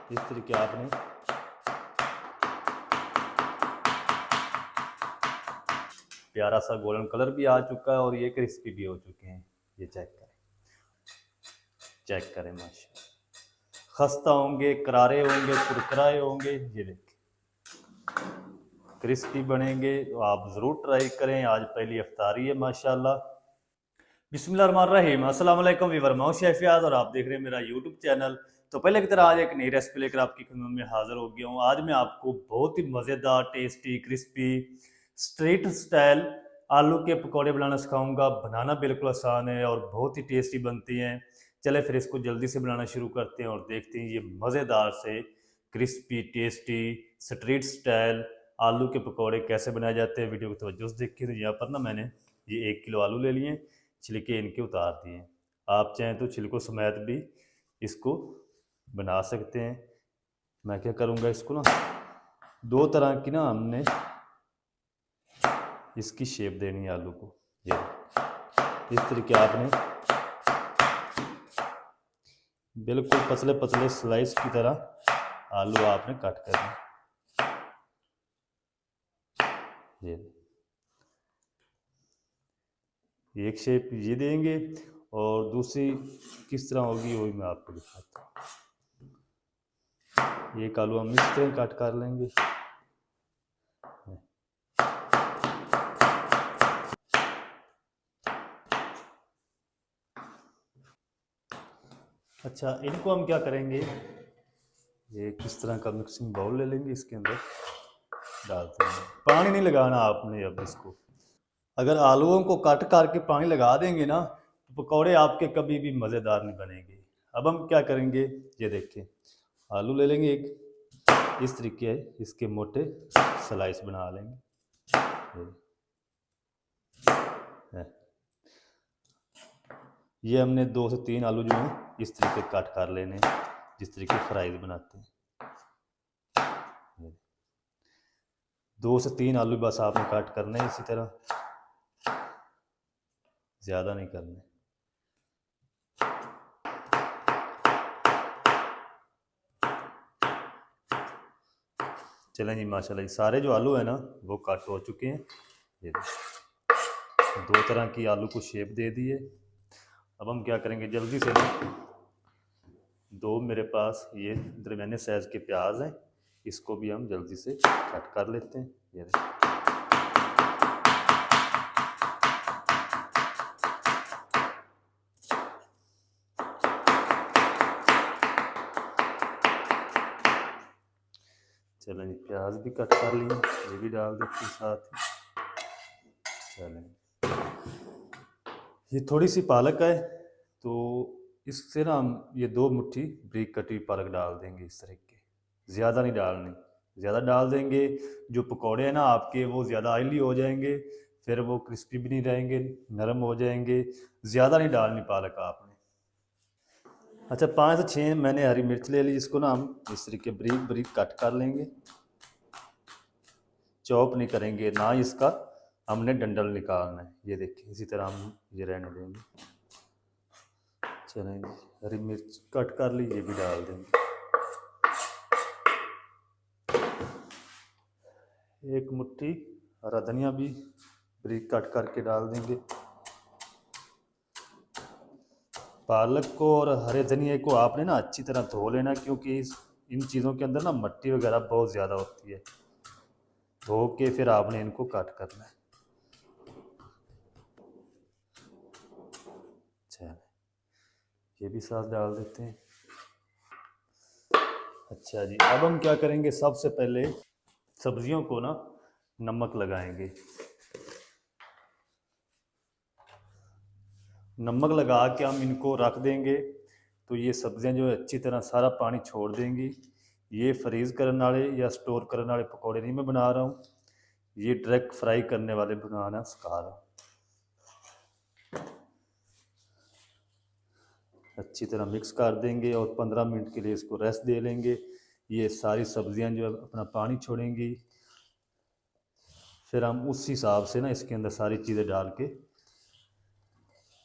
इस तरीके आपने प्यारा सा गोल्डन कलर भी आ चुका है और ये क्रिस्पी भी हो चुके हैं। ये चेक करें माशाल्लाह। खस्ता होंगे, करारे होंगे, कुरकुराए होंगे। ये देखिए क्रिस्पी बनेंगे, तो आप ज़रूर ट्राई करें। आज पहली इफ्तारी है माशाल्लाह। बिस्मिल्लाहिर्रहमानिर्रहीम। अस्सलाम वालेकुम वीवर, मैं शेफ याद और आप देख रहे हैं मेरा यूट्यूब चैनल। तो पहले की तरह आज एक नई रेसिपी लेकर आपकी खिदमत में हाजिर हो गया हूँ। आज मैं आपको बहुत ही मज़ेदार, टेस्टी, क्रिस्पी, स्ट्रीट स्टाइल आलू के पकौड़े बनाना सिखाऊंगा। बनाना बिल्कुल आसान है और बहुत ही टेस्टी बनती हैं। चले फिर इसको जल्दी से बनाना शुरू करते हैं और देखते हैं ये मज़ेदार से क्रिस्पी, टेस्टी, स्ट्रीट स्टाइल आलू के पकौड़े कैसे बनाए जाते हैं। वीडियो को तवज्जो से देखिए। तो यहाँ पर ना मैंने ये 1 किलो आलू ले लिए, छिलके इनके उतार दिए। आप चाहें तो छिलकों समेत भी इसको बना सकते हैं। मैं क्या करूँगा, इसको ना 2 तरह की ना हमने इसकी शेप देनी है आलू को। ये इस तरीके आपने बिल्कुल पतले पतले स्लाइस की तरह आलू आपने कट करना। ये एक शेप ये देंगे और दूसरी किस तरह होगी वो भी मैं आपको दिखाता हूँ। एक आलू हम इस तरह कट कर लेंगे। अच्छा, इनको हम क्या करेंगे, ये किस तरह का मिक्सिंग बाउल ले लेंगे, इसके अंदर डालते हैं। पानी नहीं लगाना आपने। अब इसको अगर आलूओं को कट करके पानी लगा देंगे ना तो पकौड़े आपके कभी भी मज़ेदार नहीं बनेंगे। अब हम क्या करेंगे, ये देखिए आलू ले लेंगे एक, इस तरीके इसके मोटे स्लाइस बना लेंगे। ये हमने 2 से 3 आलू जो हैं इस तरीके कट कर लेने, जिस तरीके फ्राइज बनाते हैं। 2 से 3 आलू बस आपने कट करने हैं इसी तरह, ज़्यादा नहीं करने। चलें जी, माशाल्लाह सारे जो आलू है ना वो कट हो चुके हैं। ये 2 तरह की आलू को शेप दे दी है। अब हम क्या करेंगे, जल्दी से ना 2 मेरे पास ये दरमियाने साइज़ के प्याज हैं, इसको भी हम जल्दी से कट कर लेते हैं। ये चलें जी, प्याज भी कट कर लिए, ये भी डाल देते हैं साथ ही। चलें, ये थोड़ी सी पालक है तो इससे ना हम ये 2 मुट्ठी बारीक कटी पालक डाल देंगे इस तरह के। ज़्यादा नहीं डालनी, ज़्यादा डाल देंगे जो पकौड़े हैं ना आपके वो ज़्यादा ऑयली हो जाएंगे, फिर वो क्रिस्पी भी नहीं रहेंगे, नरम हो जाएंगे। ज़्यादा नहीं डालनी पालक आपने। अच्छा, 5 से 6 मैंने हरी मिर्च ले ली, जिसको ना हम इस तरीके बारीक बारीक कट कर लेंगे। चॉप नहीं करेंगे ना, इसका हमने डंडल निकालना है। ये देखिए इसी तरह हम ये रहने देंगे। चलें जी, हरी मिर्च कट कर ली, ये भी डाल देंगे। एक मुट्ठी हरा धनिया भी बारीक कट करके डाल देंगे। पालक को और हरे धनिया को आपने ना अच्छी तरह धो लेना, क्योंकि इन चीज़ों के अंदर ना मिट्टी वगैरह बहुत ज़्यादा होती है। धो के फिर आपने इनको कट करना है। अच्छा, ये भी साथ डाल देते हैं। अच्छा जी, अब हम क्या करेंगे, सबसे पहले सब्जियों को ना नमक लगाएंगे। नमक लगा के हम इनको रख देंगे तो ये सब्जियां जो है अच्छी तरह सारा पानी छोड़ देंगी। ये फ्रीज़ करने वाले या स्टोर करने वाले पकौड़े नहीं मैं बना रहा हूँ, ये डायरेक्ट फ्राई करने वाले बनाना सिखा रहा हूँ। अच्छी तरह मिक्स कर देंगे और 15 मिनट के लिए इसको रेस्ट दे लेंगे। ये सारी सब्जियां जो है अपना पानी छोड़ेंगी। फिर हम उस हिसाब से ना इसके अंदर सारी चीज़ें डाल के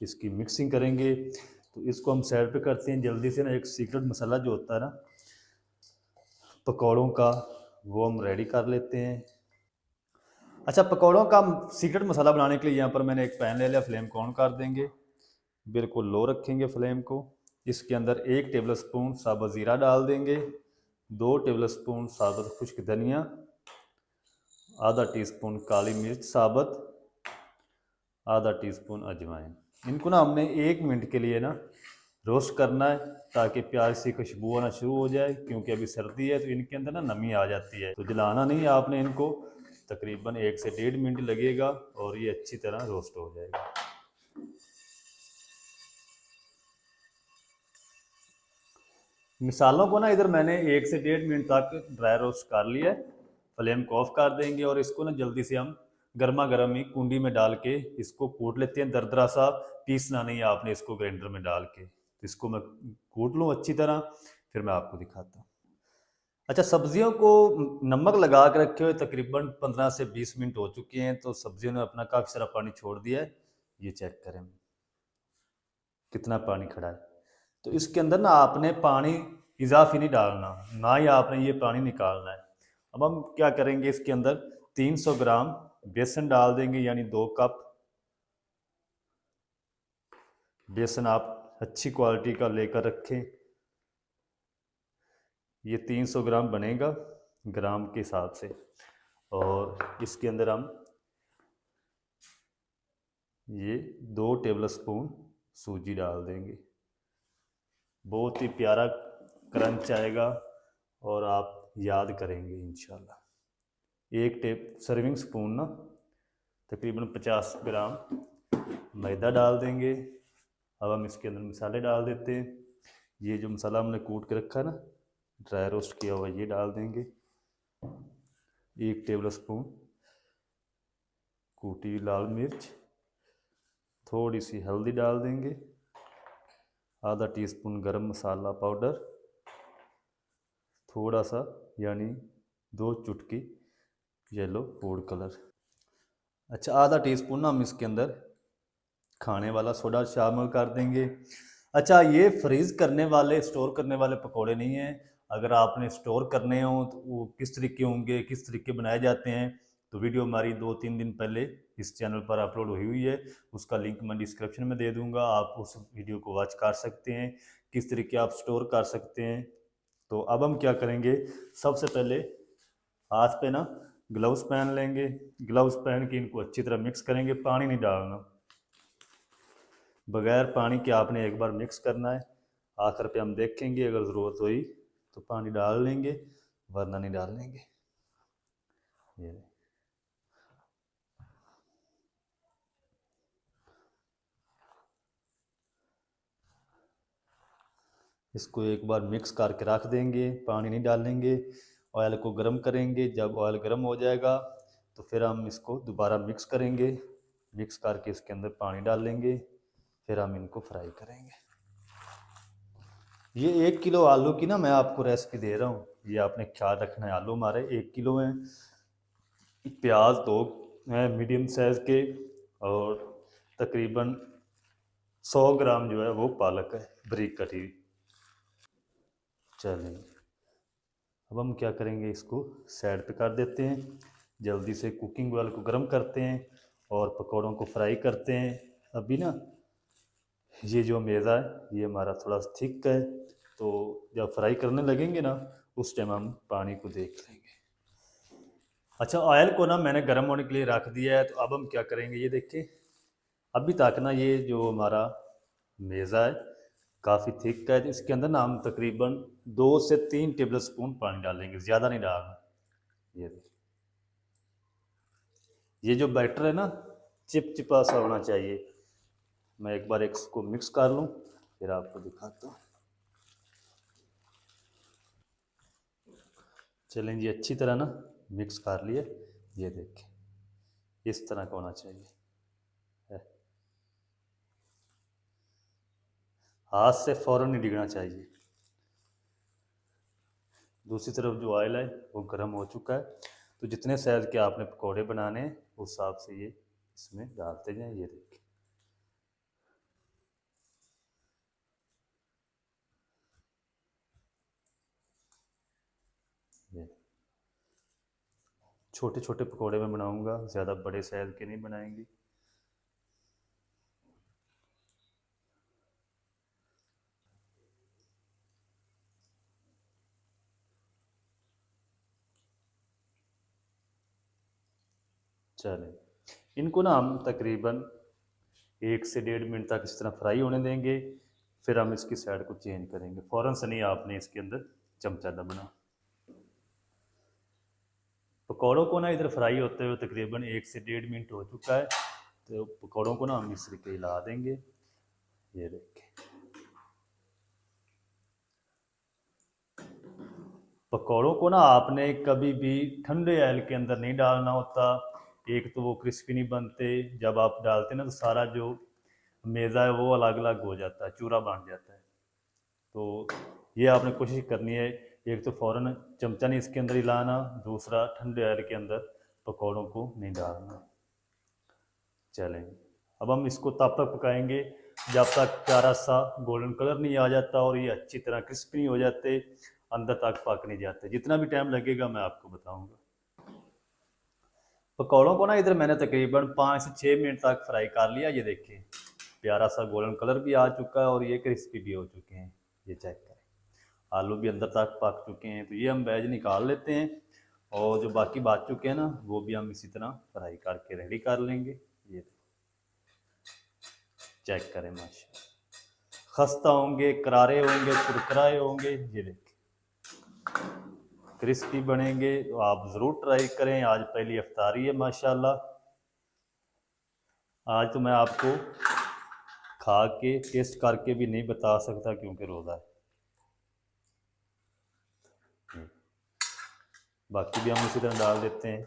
इसकी मिक्सिंग करेंगे। तो इसको हम साइड पे करते हैं। जल्दी से ना एक सीक्रेट मसाला जो होता है ना पकौड़ों का वो हम रेडी कर लेते हैं। अच्छा, पकौड़ों का सीक्रेट मसाला बनाने के लिए यहाँ पर मैंने एक पैन ले लिया, फ्लेम को ऑन कर देंगे, बिल्कुल लो रखेंगे फ्लेम को। इसके अंदर 1 टेबलस्पून साबुत ज़ीरा डाल देंगे, 2 टेबलस्पून साबुत खुश्क धनिया, आधा टीस्पून काली मिर्च साबुत, आधा टीस्पून अजवाइन। इनको ना हमने 1 मिनट के लिए ना रोस्ट करना है, ताकि प्याज से खुशबू आना शुरू हो जाए, क्योंकि अभी सर्दी है तो इनके अंदर ना नमी आ जाती है। तो जलाना नहीं है आपने इनको, तकरीबन 1 से 1.5 मिनट लगेगा और ये अच्छी तरह रोस्ट हो जाएगा। मिसालों को ना इधर मैंने 1 से 1.5 मिनट तक ड्राई रोस्ट कर लिया है। फ्लेम को ऑफ कर देंगे और इसको ना जल्दी से हम गर्मा गर्म ही कुंडी में डाल के इसको कूट लेते हैं। दरदरा सा पीसना नहीं है आपने इसको ग्राइंडर में डाल के। इसको मैं कूट लूँ अच्छी तरह, फिर मैं आपको दिखाता हूँ। अच्छा, सब्जियों को नमक लगा के रखे हुए तकरीबन 15 से 20 मिनट हो चुके हैं, तो सब्जियों ने अपना काफ़ी सारा पानी छोड़ दिया है। ये चेक करें कितना पानी खड़ा है। तो इसके अंदर ना आपने पानी इजाफी नहीं डालना, ना ही आपने ये पानी निकालना है। अब हम क्या करेंगे, इसके अंदर 300 ग्राम बेसन डाल देंगे, यानी 2 कप बेसन आप अच्छी क्वालिटी का लेकर रखें। ये 300 ग्राम बनेगा ग्राम के हिसाब से। और इसके अंदर हम ये 2 टेबलस्पून सूजी डाल देंगे। बहुत ही प्यारा क्रंच आएगा और आप याद करेंगे इंशाल्लाह। 1 सर्विंग स्पून ना तकरीबन 50 ग्राम मैदा डाल देंगे। अब हम इसके अंदर मसाले डाल देते हैं। ये जो मसाला हमने कूट के रखा है ना, ड्राई रोस्ट किया हुआ, ये डाल देंगे। 1 टेबलस्पून कूटी हुई लाल मिर्च, थोड़ी सी हल्दी डाल देंगे, आधा टीस्पून गरम मसाला पाउडर, थोड़ा सा यानी 2 चुटकी येलो फूड कलर। अच्छा, आधा टीस्पून ना हम इसके अंदर खाने वाला सोडा शामिल कर देंगे। अच्छा, ये फ्रीज़ करने वाले, स्टोर करने वाले पकोड़े नहीं हैं। अगर आपने स्टोर करने हो तो वो किस तरीके होंगे, किस तरीके बनाए जाते हैं, तो वीडियो हमारी 2-3 दिन पहले इस चैनल पर अपलोड हुई है। उसका लिंक मैं डिस्क्रिप्शन में दे दूंगा, आप उस वीडियो को वॉच कर सकते हैं, किस तरीके आप स्टोर कर सकते हैं। तो अब हम क्या करेंगे, सबसे पहले हाथ पे ना ग्लव्स पहन लेंगे। ग्लव्स पहन के इनको अच्छी तरह मिक्स करेंगे, पानी नहीं डालना, बगैर पानी के आपने एक बार मिक्स करना है। आखिर पे हम देखेंगे, अगर ज़रूरत हुई तो पानी डाल लेंगे, वरना नहीं डाल लेंगे। ये इसको एक बार मिक्स करके रख देंगे, पानी नहीं डालेंगे। ऑयल को गर्म करेंगे, जब ऑयल गर्म हो जाएगा तो फिर हम इसको दोबारा मिक्स करेंगे। मिक्स करके इसके अंदर पानी डालेंगे, फिर हम इनको फ्राई करेंगे। ये 1 किलो आलू की ना मैं आपको रेसिपी दे रहा हूँ, ये आपने ख्याल रखना है। आलू हमारे 1 किलो हैं, प्याज 2 हैं मीडियम साइज़ के, और तकरीबन 100 ग्राम जो है वो पालक है बारीक कटी हुई। चलें, अब हम क्या करेंगे, इसको साइड पे कर देते हैं। जल्दी से कुकिंग ऑयल को गर्म करते हैं और पकौड़ों को फ्राई करते हैं। अभी ना ये जो मेज़ा है ये हमारा थोड़ा थिक है, तो जब फ्राई करने लगेंगे ना उस टाइम हम पानी को देख लेंगे। अच्छा, ऑयल को ना मैंने गर्म होने के लिए रख दिया है। तो अब हम क्या करेंगे, ये देखिए अभी तक ना ये जो हमारा मेज़ा है काफ़ी थिक है। तो इसके अंदर ना हम तकरीबन 2 से 3 टेबल स्पून पानी डालेंगे, ज़्यादा नहीं डालना। ये देखिए, ये जो बैटर है ना चिपचिपा सा होना चाहिए। मैं एक बार इसको मिक्स कर लूँ, फिर आपको दिखाता हूँ। चलें जी, अच्छी तरह ना मिक्स कर लिए। ये देखिए इस तरह का होना चाहिए है। हाथ से फ़ौरन नहीं डिगना चाहिए। दूसरी तरफ जो ऑयल है वो गर्म हो चुका है। तो जितने साइज़ के आपने पकौड़े बनाने हैं उस हिसाब से ये इसमें डालते जाएं। ये देखिए, छोटे छोटे पकोड़े में बनाऊंगा, ज़्यादा बड़े साइज़ के नहीं बनाएंगे। चलें, इनको ना हम तकरीबन 1 से 1.5 मिनट तक इस तरह फ्राई होने देंगे। फिर हम इसकी साइड को चेंज करेंगे। फ़ौरन से नहीं आपने इसके अंदर चमचा दबना। पकौड़ों को ना इधर फ्राई होते हुए तकरीबन 1 से 1.5 मिनट हो चुका है। तो पकौड़ों को ना हम इस तरीके हिला देंगे। ये देखिए, पकौड़ों को ना आपने कभी भी ठंडे ऑयल के अंदर नहीं डालना होता। एक तो वो क्रिस्पी नहीं बनते, जब आप डालते ना तो सारा जो मेज़ा है वो अलग अलग हो जाता है, चूरा बन जाता है। तो ये आपने कोशिश करनी है, एक तो फ़ौरन चमचा नहीं इसके अंदर हिलाना, दूसरा ठंडे ऑयल के अंदर पकौड़ों को नहीं डालना। चलें, अब हम इसको तब तक पकाएंगे जब तक प्यारा सा गोल्डन कलर नहीं आ जाता और ये अच्छी तरह क्रिस्पी नहीं हो जाते, अंदर तक पक नहीं जाते। जितना भी टाइम लगेगा मैं आपको बताऊंगा। पकौड़ों को ना इधर मैंने तकरीबन 5 से 6 मिनट तक फ्राई कर लिया। ये देखिए, प्यारा सा गोल्डन कलर भी आ चुका है और ये क्रिस्पी भी हो चुके हैं। ये चेक करें, आलू भी अंदर तक पक चुके हैं। तो ये हम वेज निकाल लेते हैं और जो बाकी बच चुके हैं ना वो भी हम इसी तरह फ्राई करके रेडी कर लेंगे। ये चेक करें, माशा खस्ता होंगे, करारे होंगे, कुरकुराए होंगे। ये देखिए, क्रिस्पी बनेंगे। तो आप ज़रूर ट्राई करें। आज पहली इफ्तारी है माशाल्लाह। आज तो मैं आपको खा के टेस्ट करके भी नहीं बता सकता क्योंकि रोज़ा है। बाकी भी हम उसी तरह डाल देते हैं।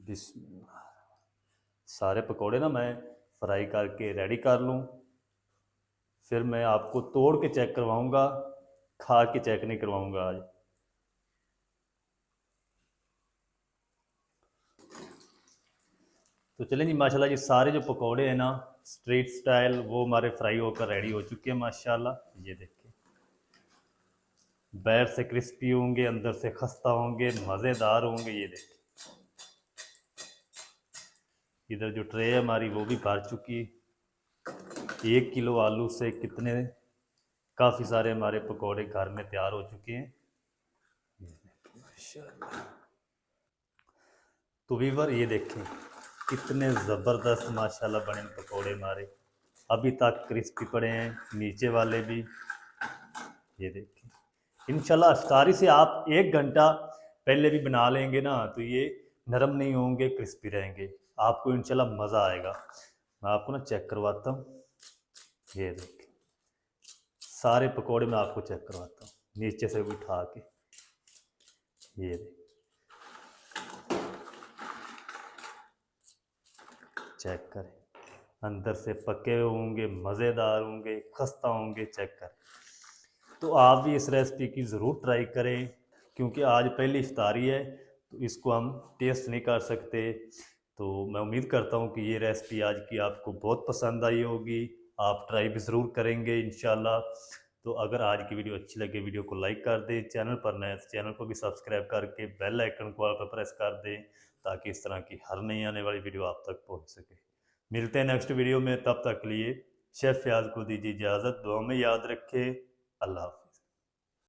बिस्मिल्लाह। सारे पकोड़े ना मैं फ्राई करके रेडी कर लूँ, फिर मैं आपको तोड़ के चेक करवाऊँगा, खा के चेक नहीं करवाऊँगा आज। तो चलें जी, माशाल्लाह जी सारे जो पकोड़े हैं ना स्ट्रीट स्टाइल वो हमारे फ्राई होकर रेडी हो चुके हैं माशाल्लाह। ये देखिए, बाहर से क्रिस्पी होंगे, अंदर से खस्ता होंगे, मज़ेदार होंगे। ये देखिए, इधर जो ट्रे है हमारी वो भी भर चुकी। 1 किलो आलू से कितने काफ़ी सारे हमारे पकोड़े घर में तैयार हो चुके हैं। तो वीवर ये देखें कितने ज़बरदस्त माशाल्लाह बने पकोड़े हमारे, अभी तक क्रिस्पी पड़े हैं, नीचे वाले भी। ये देखें, इंशाल्लाह इफ्तारी से आप 1 घंटा पहले भी बना लेंगे ना तो ये नरम नहीं होंगे, क्रिस्पी रहेंगे। आपको इंशाल्लाह मज़ा आएगा। मैं आपको ना चेक करवाता हूँ। ये देखें, सारे पकोड़े मैं आपको चेक करवाता हूँ नीचे से उठा के। ये देखें, चेक करें, अंदर से पके होंगे, मज़ेदार होंगे, खस्ता होंगे। चेक करें। तो आप भी इस रेसिपी की ज़रूर ट्राई करें क्योंकि आज पहली इफ्तारी है तो इसको हम टेस्ट नहीं कर सकते। तो मैं उम्मीद करता हूँ कि ये रेसिपी आज की आपको बहुत पसंद आई होगी। आप ट्राई भी ज़रूर करेंगे इंशाल्लाह। तो अगर आज की वीडियो अच्छी लगे वीडियो को लाइक कर दें, चैनल पर नए तो चैनल को भी सब्सक्राइब करके बेल आइकन को ऑल पर प्रेस कर दें ताकि इस तरह की हर नई आने वाली वीडियो आप तक पहुँच सके। मिलते हैं नेक्स्ट वीडियो में, तब तक के लिए शेफ़ फयाज़ को दीजिए इजाज़त। दुआ में याद रखें। अल्लाह हाफ़िज़।